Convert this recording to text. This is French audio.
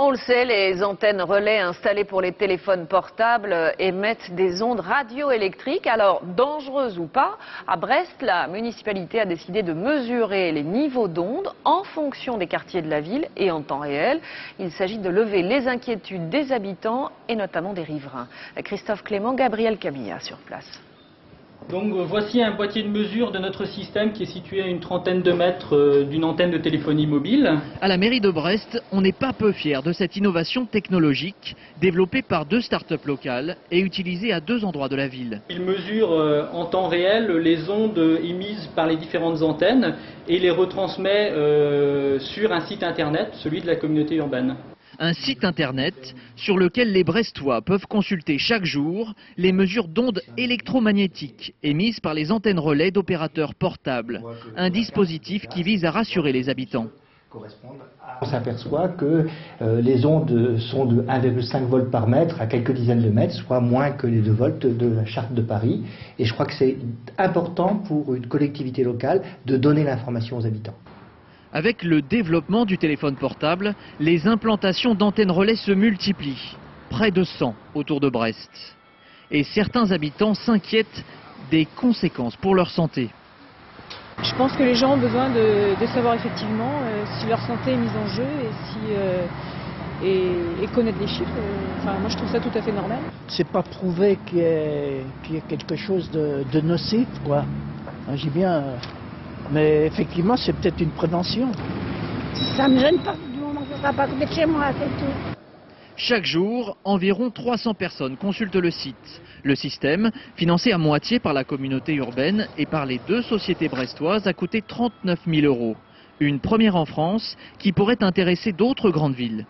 On le sait, les antennes relais installées pour les téléphones portables émettent des ondes radioélectriques. Alors, dangereuses ou pas, à Brest, la municipalité a décidé de mesurer les niveaux d'ondes en fonction des quartiers de la ville et en temps réel. Il s'agit de lever les inquiétudes des habitants et notamment des riverains. Christophe Clément, Gabriel Camilla sur place. Donc voici un boîtier de mesure de notre système qui est situé à une trentaine de mètres d'une antenne de téléphonie mobile. À la mairie de Brest, on n'est pas peu fiers de cette innovation technologique développée par 2 start-up locales et utilisée à 2 endroits de la ville. Il mesure en temps réel les ondes émises par les différentes antennes et les retransmet sur un site internet, celui de la communauté urbaine. Un site internet sur lequel les Brestois peuvent consulter chaque jour les mesures d'ondes électromagnétiques émises par les antennes relais d'opérateurs portables. Un dispositif qui vise à rassurer les habitants. On s'aperçoit que les ondes sont de 1,5 volts par mètre à quelques dizaines de mètres, soit moins que les 2 volts de la charte de Paris. Et je crois que c'est important pour une collectivité locale de donner l'information aux habitants. Avec le développement du téléphone portable, les implantations d'antennes relais se multiplient, près de 100 autour de Brest. Et certains habitants s'inquiètent des conséquences pour leur santé. Je pense que les gens ont besoin de savoir effectivement si leur santé est mise en jeu et connaître les chiffres. Enfin, moi je trouve ça tout à fait normal. C'est pas prouvé qu'il y ait quelque chose de nocif, quoi. J'ai bien... Mais effectivement, c'est peut-être une prévention. Ça me gêne pas du moment que ça sera pas à côté de chez moi, c'est tout. Chaque jour, environ 300 personnes consultent le site. Le système, financé à moitié par la communauté urbaine et par les 2 sociétés brestoises, a coûté 39 000 €. Une première en France qui pourrait intéresser d'autres grandes villes.